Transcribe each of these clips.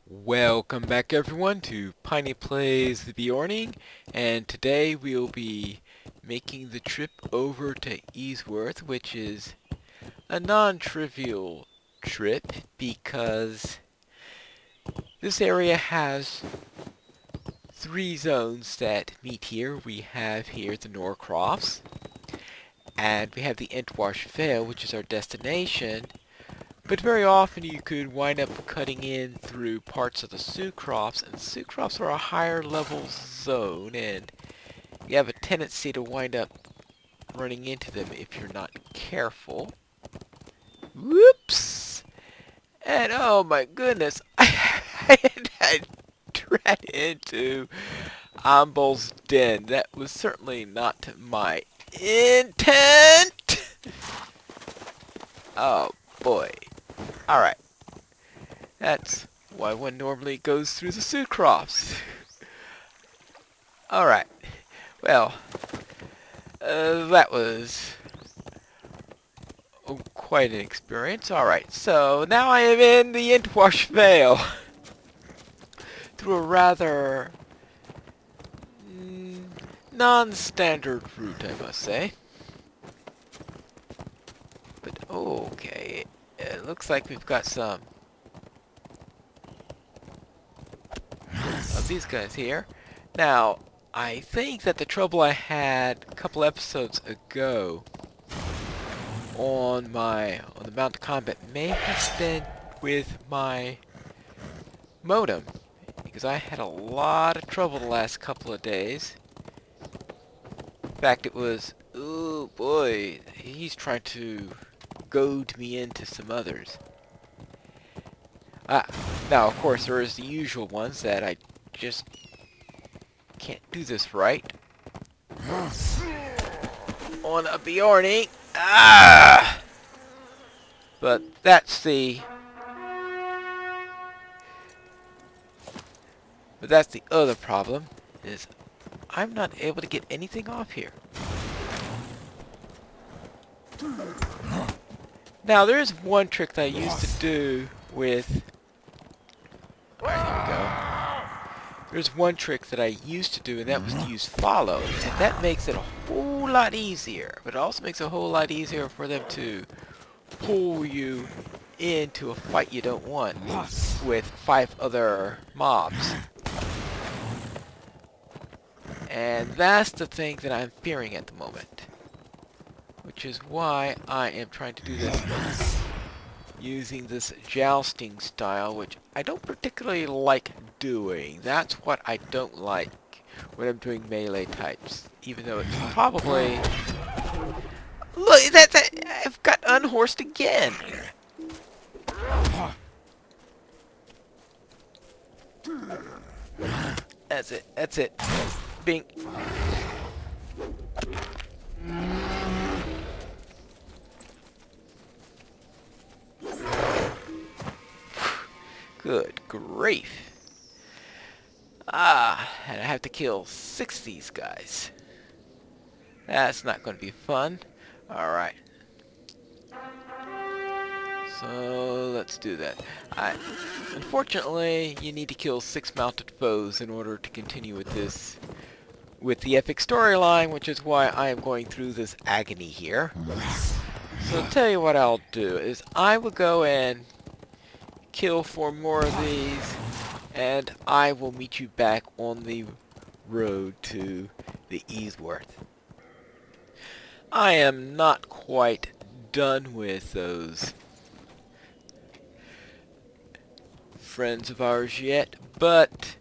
Welcome back everyone to Piney Plays the Beorning, and today we'll be making the trip over to Easworth, which is a non-trivial trip because this area has three zones that meet here. We have here the Norcrofts, and we have the Entwash Vale, which is our destination. But very often you could wind up cutting in through parts of the Sucrofts, and Sucrofts are a higher level zone, and you have a tendency to wind up running into them if you're not careful. Whoops! And oh my goodness, I ran into Ambol's den. That was certainly not my intent! Oh boy. Alright. That's why one normally goes through the Sucrofts. Alright. Well, that was quite an experience. Alright, so now I am in the Entwash Vale. Through a rather non-standard route, I must say. But okay, it looks like we've got some of these guys here. Now, I think that the trouble I had a couple episodes ago on the Mount of Combat may have been with my modem, because I had a lot of trouble the last couple of days. In fact, it was, oh boy, he's trying to goad me into some others. Now, of course, there is the usual ones that I just can't do this right. On a Beorning. But that's the other problem, is I'm not able to get anything off here. Now, there is one trick that I used to do with... Alright, here we go. There's one trick that I used to do, and that was to use follow. And that makes it a whole lot easier. But it also makes it a whole lot easier for them to pull you into a fight you don't want with 5 other mobs. And that's the thing that I'm fearing at the moment. Which is why I am trying to do this using this jousting style, which I don't particularly like doing. That's what I don't like when I'm doing melee types. Even though it's probably... Look, I've got unhorsed again! That's it. Bing. Good grief. And I have to kill 6 of these guys. That's not going to be fun. Alright. So, let's do that. Unfortunately, you need to kill 6 mounted foes in order to continue with this, with the epic storyline, which is why I am going through this agony here. So, I'll tell you what I'll do, is I will go and kill 4 more of these, and I will meet you back on the road to the Easworth. I am not quite done with those friends of ours yet, but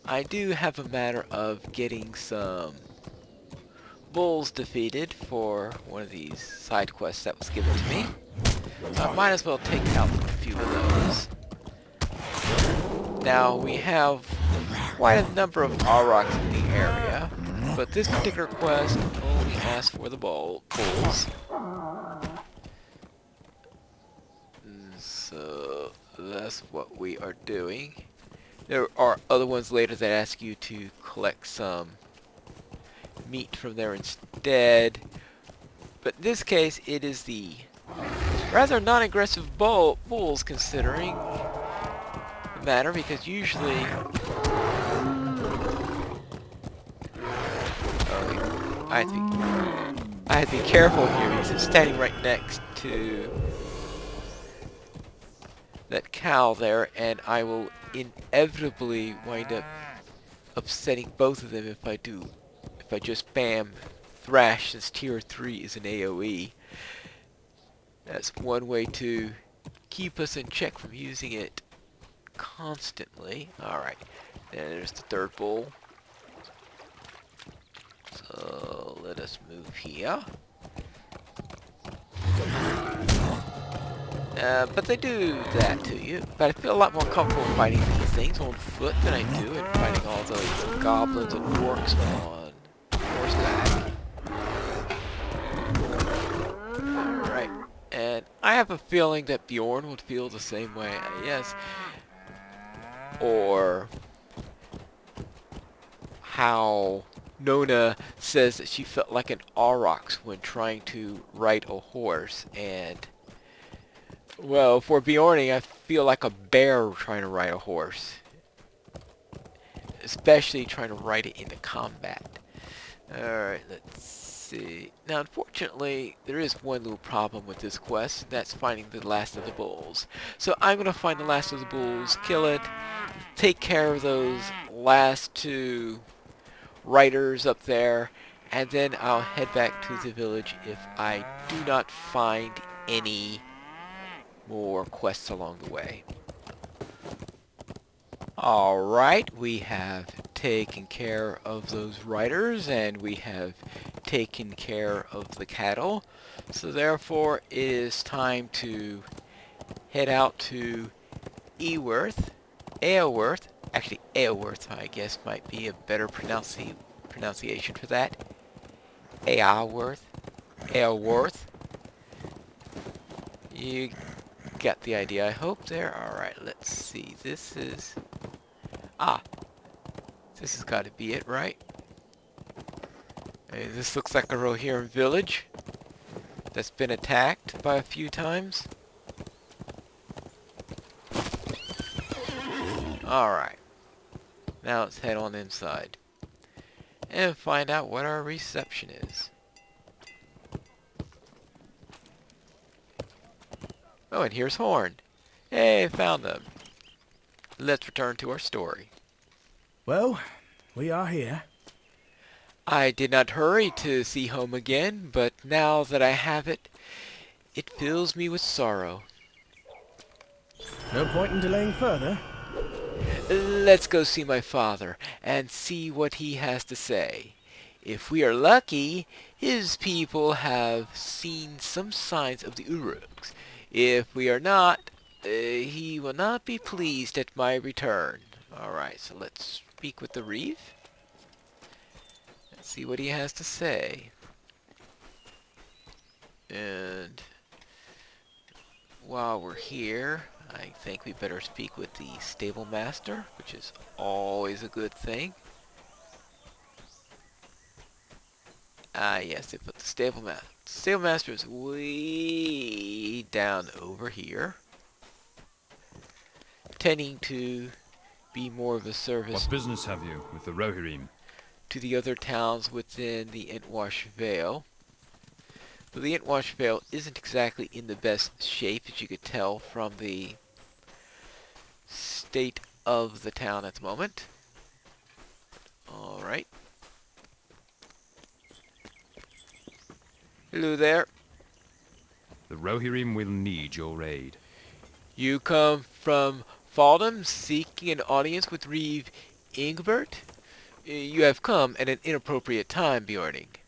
I do have a matter of getting some bulls defeated for one of these side quests that was given to me. So I might as well take out a few of those. Now, we have quite a number of Aurochs in the area, but this particular quest only asks for the bulls. So, that's what we are doing. There are other ones later that ask you to collect some meat from there instead. But in this case, it is the rather non-aggressive bulls, considering the matter because usually... Oh, I have to be careful here because it's standing right next to that cow there, and I will inevitably wind up upsetting both of them if I just spam Thrash, since tier 3 is an AoE. That's one way to keep us in check from using it constantly. Alright, there's the third bull. So let us move here. But they do that to you. But I feel a lot more comfortable fighting these things on foot than I do in fighting all those goblins and orcs on horseback. Alright, and I have a feeling that Beorn would feel the same way, yes. Or how Nona says that she felt like an aurochs when trying to ride a horse, and well, for Beorning, I feel like a bear trying to ride a horse. Especially trying to ride it into combat. Alright, let's see. Now, unfortunately, there is one little problem with this quest. And that's finding the last of the bulls. So I'm going to find the last of the bulls, kill it, take care of those last two riders up there, and then I'll head back to the village if I do not find any more quests along the way. Alright, we have taken care of those riders, and we have taken care of the cattle. So therefore, it is time to head out to Eworth. Aelworth. Actually, Aelworth, I guess, might be a better pronunciation for that. Aelworth. Aelworth. You got the idea, I hope there. Alright, let's see. This is... this has got to be it, right? Hey, this looks like a Rohirrim village that's been attacked by a few times. Alright. Now let's head on inside and find out what our reception is. Oh, and here's Horn. Hey, found them. Let's return to our story. Well, we are here. I did not hurry to see home again, but now that I have it, it fills me with sorrow. No point in delaying further. Let's go see my father and see what he has to say. If we are lucky, his people have seen some signs of the Uruks. If we are not, he will not be pleased at my return. Alright, so let's speak with the Reeve. Let's see what he has to say. And while we're here, I think we better speak with the stable master, which is always a good thing. Yes, they put the stable master. Stable master is way down over here, tending to be more of a service. What business have you with the Rohirrim? To the other towns within the Entwash Vale. But the Entwash Vale isn't exactly in the best shape, as you could tell from the state of the town at the moment. Alright. Hello there. The Rohirrim will need your aid. You come from Faldham seeking an audience with Reeve Ingbert? You have come at an inappropriate time, Beorning.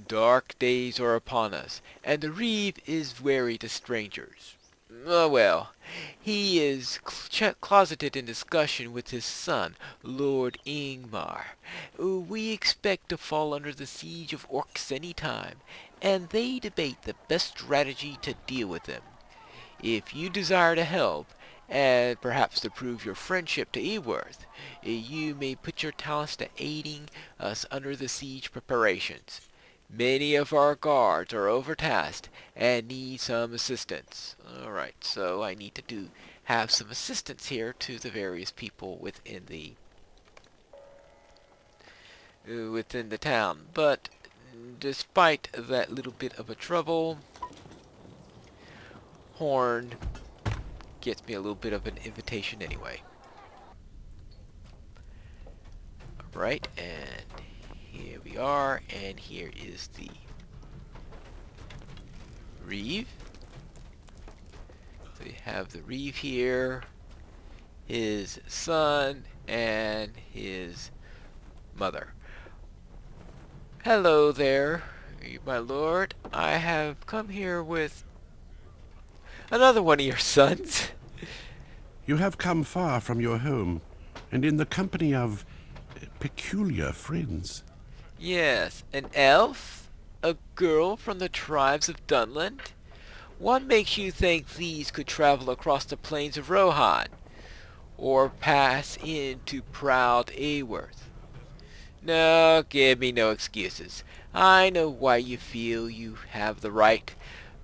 Dark days are upon us, and the Reeve is wary to strangers. Well, he is closeted in discussion with his son, Lord Ingmar. We expect to fall under the siege of orcs any time, and they debate the best strategy to deal with them. If you desire to help, and perhaps to prove your friendship to Eworth, you may put your talents to aiding us under the siege preparations. Many of our guards are overtasked and need some assistance. Alright, so I need to have some assistance here to the various people within the town. But despite that little bit of a trouble, Horn gets me a little bit of an invitation anyway. Alright, and here we are, and here is the Reeve. So you have the Reeve here, his son, and his mother. Hello there, my lord. I have come here with another one of your sons. You have come far from your home, and in the company of peculiar friends. Yes, an elf, a girl from the tribes of Dunland. What makes you think these could travel across the plains of Rohan, or pass into proud Aworth? No, give me no excuses. I know why you feel you have the right.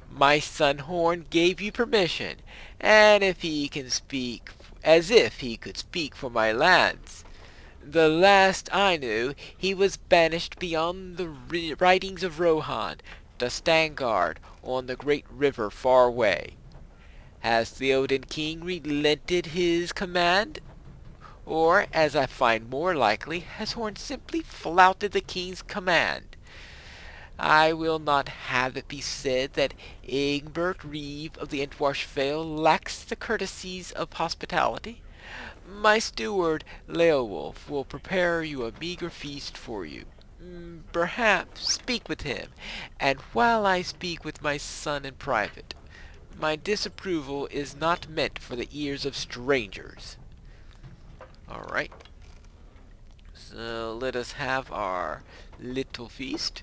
My son Horn gave you permission, and if he can speak as if he could speak for my lands. The last I knew, he was banished beyond the ridings of Rohan, to stand guard on the great river far away. Has Theoden King relented his command? Or, as I find more likely, has Horn simply flouted the king's command? I will not have it be said that Egbert Reeve of the Entwash Vale lacks the courtesies of hospitality. My steward, Leowulf, will prepare you a meager feast for you. Perhaps speak with him, and while I speak with my son in private, my disapproval is not meant for the ears of strangers. Alright. So let us have our little feast.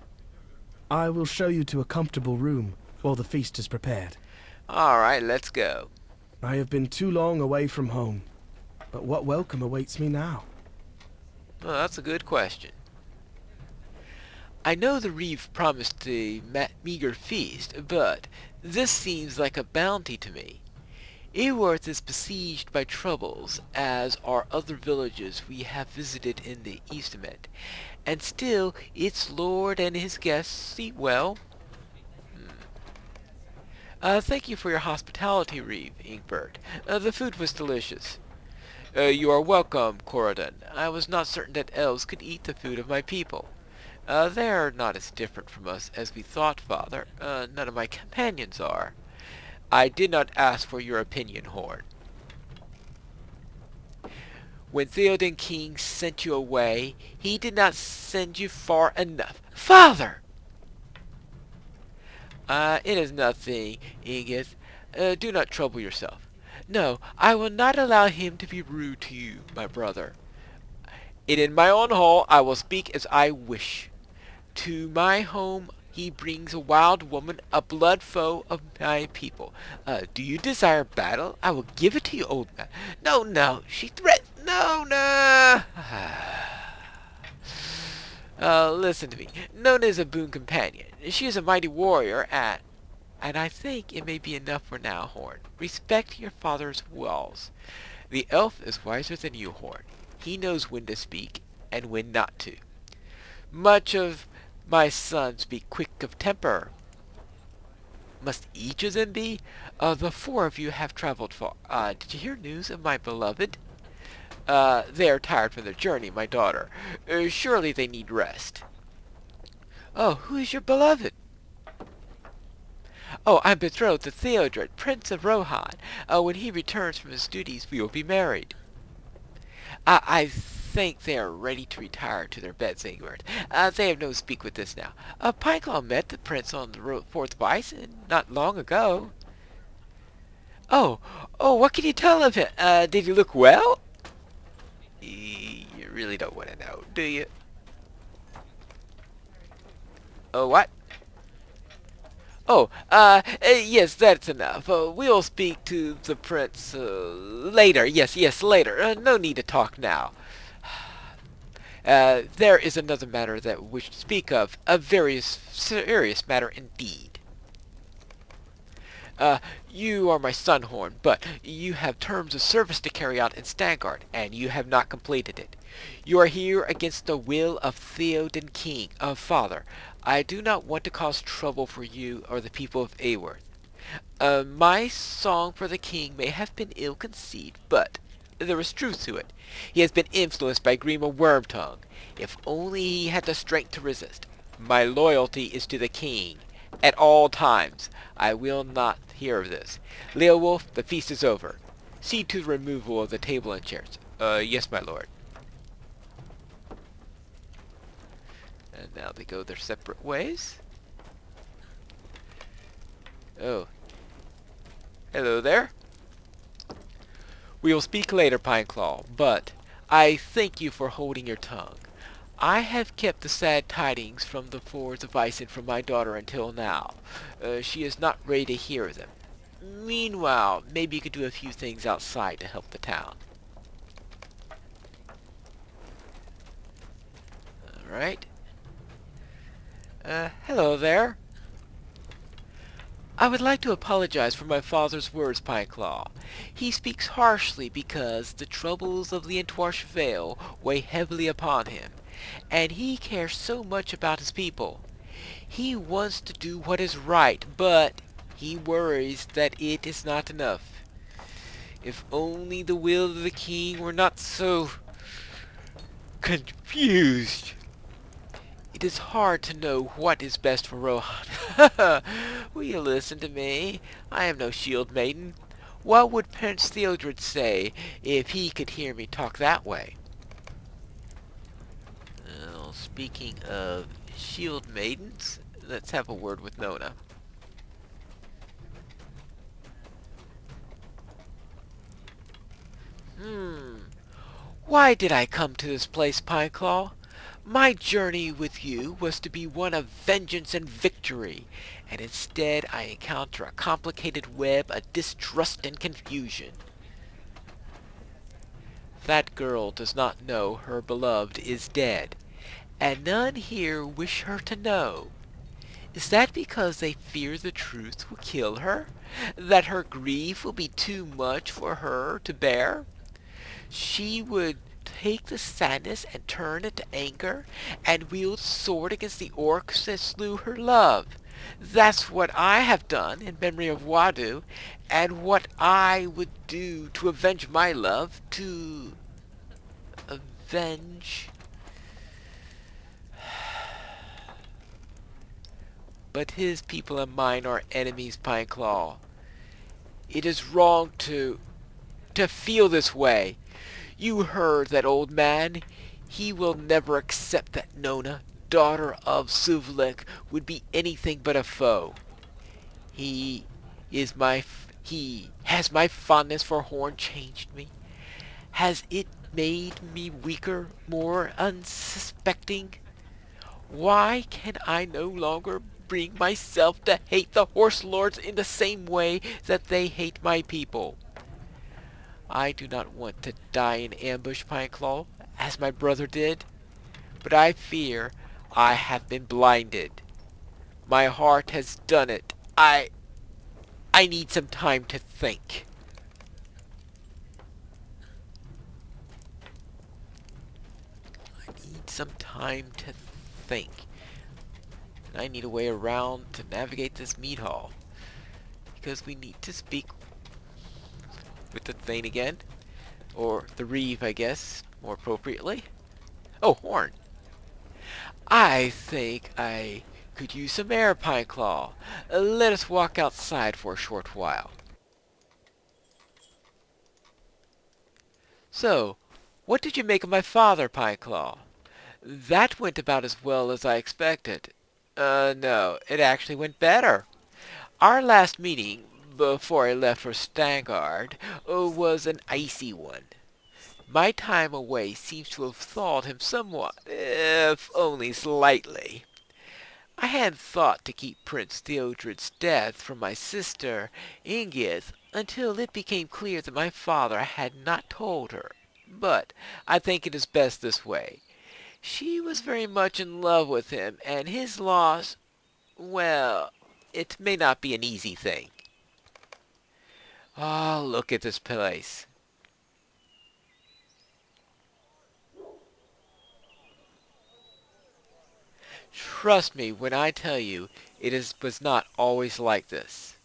I will show you to a comfortable room while the feast is prepared. Alright, let's go. I have been too long away from home, but what welcome awaits me now? Well, that's a good question. I know the Reeve promised a meager feast, but this seems like a bounty to me. Aworth is besieged by troubles, as are other villages we have visited in the Eastmet, and still its lord and his guests eat well. Thank you for your hospitality, Reeve, Egbert. The food was delicious. You are welcome, Corridon. I was not certain that elves could eat the food of my people. They are not as different from us as we thought, Father. None of my companions are. I did not ask for your opinion, Horn. When Theoden King sent you away, he did not send you far enough. Father! It is nothing, Ingith. Do not trouble yourself. No, I will not allow him to be rude to you, my brother. And in my own hall I will speak as I wish. To my home he brings a wild woman, a blood foe of my people. Do you desire battle? I will give it to you, old man. No, no, she threatens. No, no. Listen to me. Nona is a boon companion. She is a mighty warrior, and I think it may be enough for now, Horn. Respect your father's walls. The elf is wiser than you, Horn. He knows when to speak and when not to. Much of my sons be quick of temper. Must each of them be? The four of you have traveled far. Did you hear news of my beloved? They are tired from their journey, my daughter. Surely they need rest. Oh, who is your beloved? Oh, I'm betrothed to Theodred, Prince of Rohan. When he returns from his duties, we will be married. I think they are ready to retire to their beds, Egbert. They have no speak with this now. Pineclaw met the prince on the Fourth Bison not long ago. Oh, what can you tell of him? Did he look well? You really don't want to know, do you? Oh, what? Oh, yes, that's enough. We'll speak to the prince, later. Yes, later. No need to talk now. There is another matter that we wish to speak of, a very serious matter indeed. Uh, you are my son, Horn, but you have terms of service to carry out in Stangard, and you have not completed it. You are here against the will of Theoden King, Father. I do not want to cause trouble for you or the people of Aworth. My song for the king may have been ill-conceived, but there is truth to it. He has been influenced by Grima Wormtongue. If only he had the strength to resist. My loyalty is to the king. At all times. I will not hear of this. Leowolf, the feast is over. See to the removal of the table and chairs. Yes, my lord. And now they go their separate ways. Oh. Hello there. We will speak later, Pineclaw, but I thank you for holding your tongue. I have kept the sad tidings from the fords of Ison from my daughter until now. She is not ready to hear them. Meanwhile, maybe you could do a few things outside to help the town. Alright. Hello there. I would like to apologize for my father's words, Pineclaw. He speaks harshly because the troubles of the Entwarsh Vale weigh heavily upon him, and he cares so much about his people. He wants to do what is right, but he worries that it is not enough. If only the will of the king were not so confused. It is hard to know what is best for Rohan. Will you listen to me? I am no shield maiden. What would Prince Theodred say if he could hear me talk that way? Well, speaking of shield maidens, let's have a word with Nona. Why did I come to this place, Pineclaw? My journey with you was to be one of vengeance and victory, and instead I encounter a complicated web of distrust and confusion. That girl does not know her beloved is dead, and none here wish her to know. Is that because they fear the truth will kill her? That her grief will be too much for her to bear? She would take the sadness and turn it to anger, and wield the sword against the orcs that slew her love. That's what I have done in memory of Wadu, and what I would do to avenge my love, to avenge. But his people and mine are enemies, Pineclaw. It is wrong to feel this way. You heard that old man. He will never accept that Nona, daughter of Suvlik, would be anything but a foe. He has my fondness for Horn changed me? Has it made me weaker, more unsuspecting? Why can I no longer bring myself to hate the horse lords in the same way that they hate my people? I do not want to die in ambush, Pineclaw, as my brother did, but I fear I have been blinded. My heart has done it. I need some time to think. I need some time to think. And I need a way around to navigate this meat hall. Because we need to speak with the Thane again. Or the Reeve, I guess, more appropriately. Oh, Horn. I think I could use some air, Pineclaw. Let us walk outside for a short while. So, what did you make of my father, Pineclaw? That went about as well as I expected. No, it actually went better. Our last meeting, before I left for Stangard, was an icy one. My time away seems to have thawed him somewhat, if only slightly. I had thought to keep Prince Theodred's death from my sister, Ingith, until it became clear that my father had not told her. But I think it is best this way. She was very much in love with him, and his loss, well, it may not be an easy thing. Oh, look at this place. Trust me when I tell you was not always like this.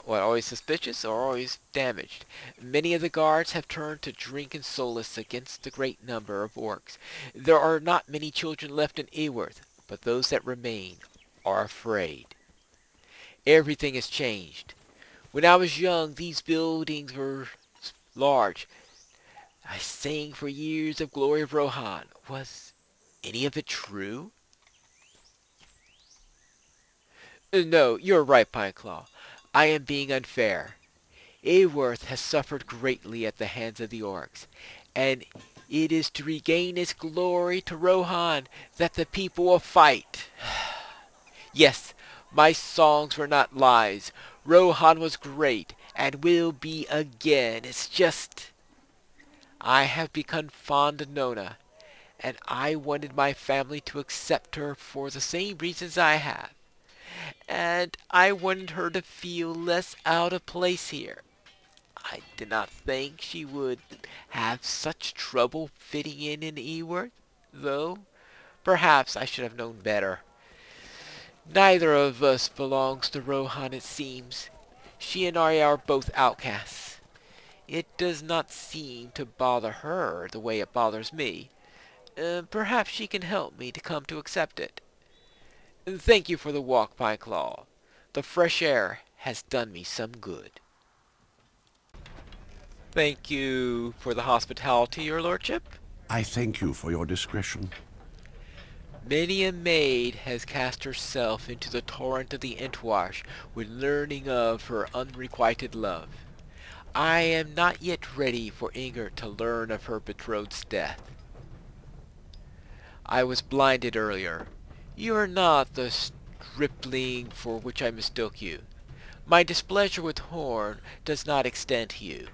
What, always suspicious or always damaged? Many of the guards have turned to drink and solace against the great number of orcs. There are not many children left in Eworth, but those that remain are afraid. Everything has changed. When I was young, these buildings were large. I sang for years of glory of Rohan. Was any of it true? No, you're right, Pineclaw. I am being unfair. Eworth has suffered greatly at the hands of the orcs, and it is to regain its glory to Rohan that the people will fight. Yes, my songs were not lies. Rohan was great, and will be again. It's just I have become fond of Nona, and I wanted my family to accept her for the same reasons I have. And I wanted her to feel less out of place here. I did not think she would have such trouble fitting in Eworth, though perhaps I should have known better. Neither of us belongs to Rohan, it seems. She and I are both outcasts. It does not seem to bother her the way it bothers me. Perhaps she can help me to come to accept it. Thank you for the walk, Pineclaw. The fresh air has done me some good. Thank you for the hospitality, your lordship. I thank you for your discretion. Many a maid has cast herself into the torrent of the Entwash when learning of her unrequited love. I am not yet ready for Inger to learn of her betrothed's death. I was blinded earlier. You are not the stripling for which I mistook you. My displeasure with Horn does not extend to you.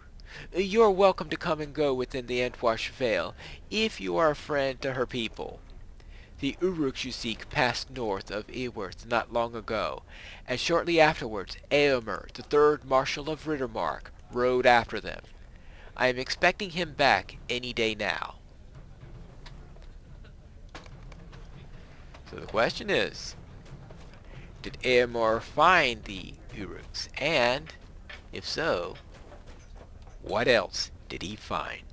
You are welcome to come and go within the Entwash Vale, if you are a friend to her people. The Uruks you seek passed north of Eworth not long ago, and shortly afterwards Eomer, the third Marshal of Rittermark, rode after them. I am expecting him back any day now. So the question is, did Eomer find the Uruks? And, if so, what else did he find?